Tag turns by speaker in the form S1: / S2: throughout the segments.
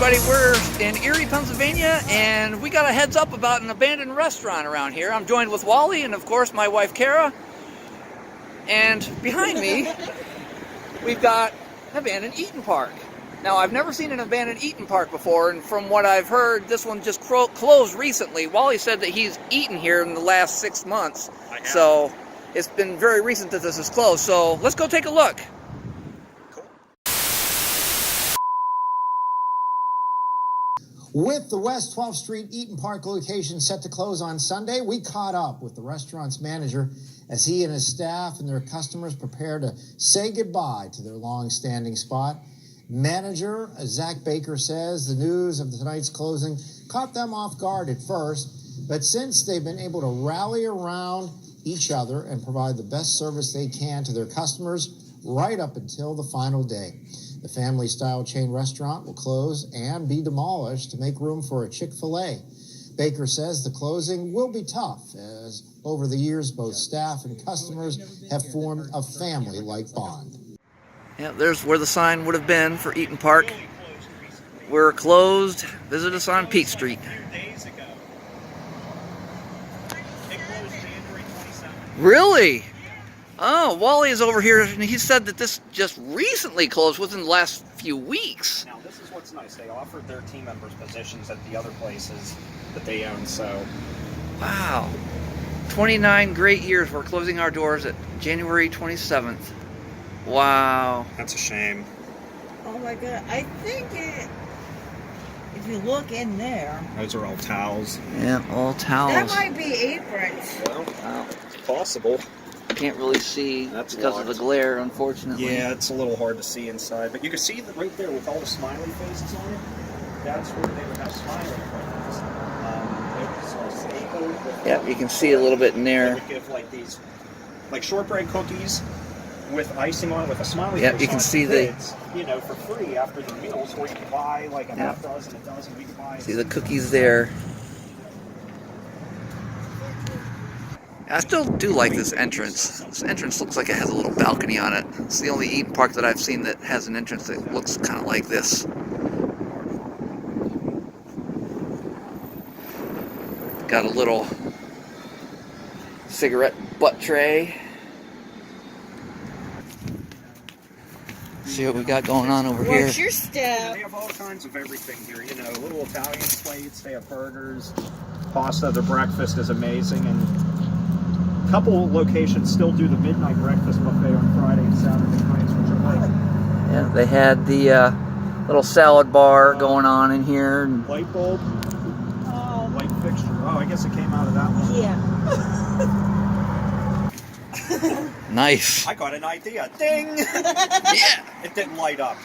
S1: everybody. We're in Erie, Pennsylvania, and we got a heads up about an abandoned restaurant around here. I'm joined with Wally and, of course, my wife, Kara. And behind me, we've got an abandoned eating park. Now, I've never seen an abandoned eating park before, and from what I've heard, this one just closed recently. Wally said that he's eaten here in the last 6 months. So it's been very recent that this is closed. So let's go take a look.
S2: With the West 12th Street Eaton Park location set to close on Sunday, we caught up with the restaurant's manager as he and his staff and their customers prepare to say goodbye to their long-standing spot. Manager Zach Baker says the news of tonight's closing caught them off guard at first, but since they've been able to rally around each other and provide the best service they can to their customers right up until the final day. The family-style chain restaurant will close and be demolished to make room for a Chick-fil-A. Baker says the closing will be tough, as over the years both staff and customers have formed a family-like bond.
S1: Yeah, there's where the sign would have been for Eaton Park. We're closed. Visit us on Peach Street. Really? Oh, Wally is over here, and he said that this just recently closed within the last few weeks.
S3: Now, this is what's nice. They offered their team members positions at the other places that they own, so...
S1: Wow. 29 great years. We're closing our doors at January 27th. Wow.
S3: That's a shame.
S4: Oh my God. I think if you look in there...
S3: Those are all towels.
S1: Yeah, all towels.
S4: That might be aprons.
S3: Well, it's possible.
S1: Can't really see
S3: That's
S1: because
S3: locked.
S1: of the glare, unfortunately.
S3: Yeah, it's a little hard to see inside, but you can see that right there with all the smiley faces on it. That's where they would have smiley faces.
S1: Yeah, you can see a little bit in
S3: They
S1: there.
S3: would give like these, like shortbread cookies with icing on it with a smiley
S1: Yeah,
S3: face.
S1: you can
S3: on
S1: see
S3: kids, you know, for free after the meals, where you can buy like a half dozen, a dozen. We can buy.
S1: See the cookies there. I still do like this entrance. This entrance looks like it has a little balcony on it. It's the only Eaton Park that I've seen that has an entrance that looks kind of like this. Got a little cigarette butt tray. See what we got going on over here.
S4: What's your step?
S3: They have all kinds of everything here. You know, little Italian plates. They have burgers, pasta. Their breakfast is amazing, and a couple locations still do the midnight breakfast buffet on Friday and Saturday nights, which are like
S1: Yeah, they had the little salad bar going on in here.
S3: light bulb, light fixture. Oh, I guess it came out of that one.
S4: Yeah.
S1: Nice.
S3: I got an idea. Ding!
S1: Yeah.
S3: It didn't light up.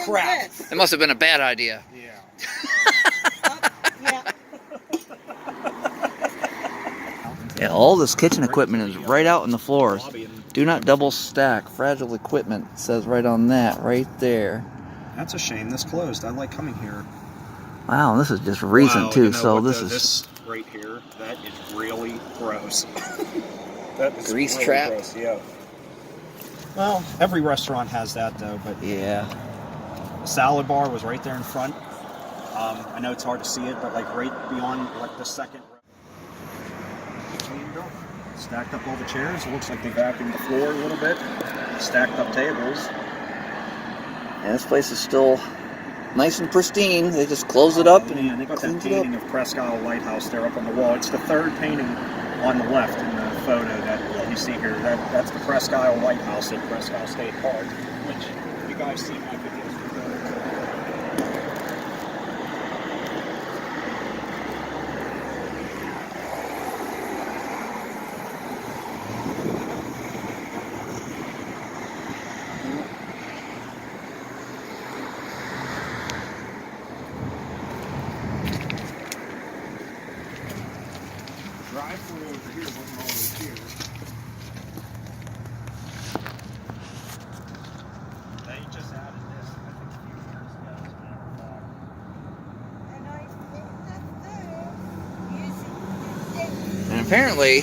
S1: Crap. It must have been a bad idea.
S3: Yeah.
S4: Yeah.
S1: Yeah, all this kitchen equipment is right out in the floors. Do not double stack. Fragile equipment, it says right on that, right there.
S3: That's a shame. This closed. I like coming here.
S1: Wow, this is just recent
S3: Wow,
S1: too,
S3: you know
S1: so
S3: what,
S1: this
S3: though?
S1: is...
S3: This right here, that is really gross. That is
S1: Grease
S3: really
S1: trap?
S3: gross, yeah. Well, every restaurant has that though, but
S1: Yeah.
S3: the salad bar was right there in front. I know it's hard to see it, but like right beyond like the second row. Cleaned up. Stacked up all the chairs. It looks like they vacuumed the floor a little bit. Stacked up tables.
S1: And this place is still nice and pristine. They just close it up and
S3: man, they got that
S1: cleans it up.
S3: painting of Presque Isle Lighthouse there up on the wall. It's the third painting on the left in the photo that you see here. That's the Presque Isle Lighthouse at Presque Isle State Park, which you guys seem like it is. Drive-through over here wasn't always here. They just added this, I think, a few years ago. As a matter of fact.
S4: And I think that's there.
S1: And apparently,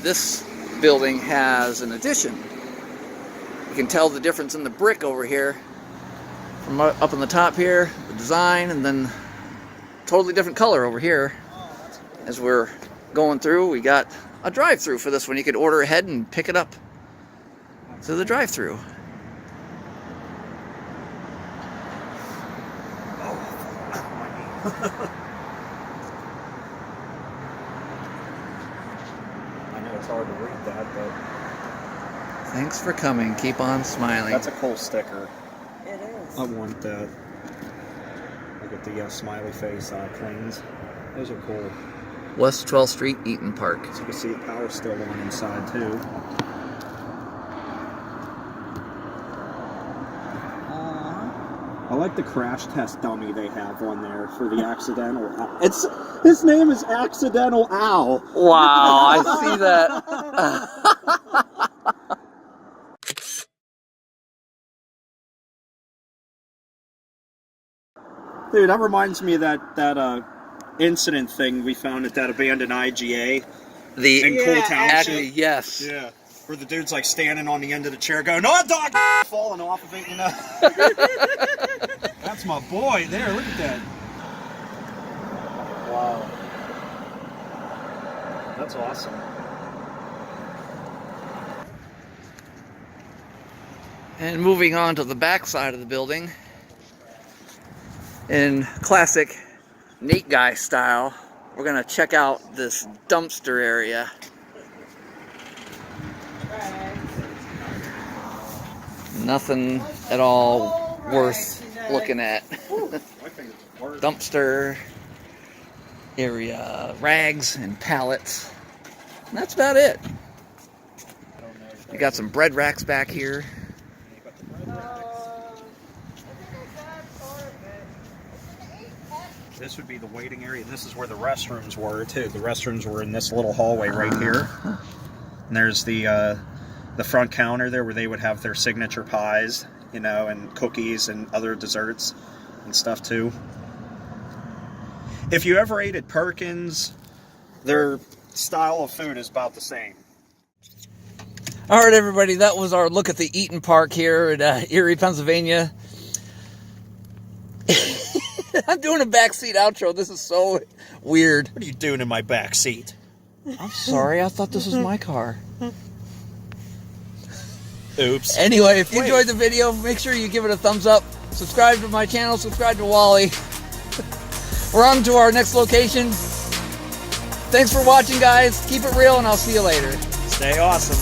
S1: this building has an addition. You can tell the difference in the brick over here from up on the top here, the design, and then totally different color over here. As we're going through, we got a drive-through for this one. You could order ahead and pick it up to the drive-through.
S3: I know it's hard to read that, but
S1: Thanks for coming. Keep on smiling.
S3: that's a cool sticker.
S4: It is.
S3: I want that. Look at the smiley face planes. Those are cool.
S1: West 12th Street, Eaton Park.
S3: So you can see the power still on inside too. I like the crash test dummy they have on there for the accidental. His name is Accidental Al.
S1: Wow, I see that.
S3: Dude, that reminds me of that incident thing we found at that abandoned IGA in Cole Township.
S1: Actually, yes.
S3: Yeah, where the dude's like standing on the end of the chair going, "No, dog," falling off of it, you know. That's my boy there. Look at that. Wow. That's awesome.
S1: And moving on to the back side of the building, in classic Nate Guy style, we're gonna check out this dumpster area. Nothing at all worth looking at. Dumpster area, rags and pallets. And that's about it. We got some bread racks back here.
S3: This would be the waiting area. This is where the restrooms were too. The restrooms were in this little hallway right here. And there's the front counter there where they would have their signature pies, you know, and cookies and other desserts and stuff too. If you ever ate at Perkins, their style of food is about the same.
S1: All right, everybody, that was our look at the Eaton Park here at Erie, Pennsylvania. I'm doing a backseat outro. This is so weird.
S3: What are you doing in my back seat?
S1: I'm sorry. I thought this was my car.
S3: Oops.
S1: Anyway, if you enjoyed the video, make sure you give it a thumbs up. Subscribe to my channel. Subscribe to Wally. We're on to our next location. Thanks for watching, guys. Keep it real, and I'll see you later.
S3: Stay awesome.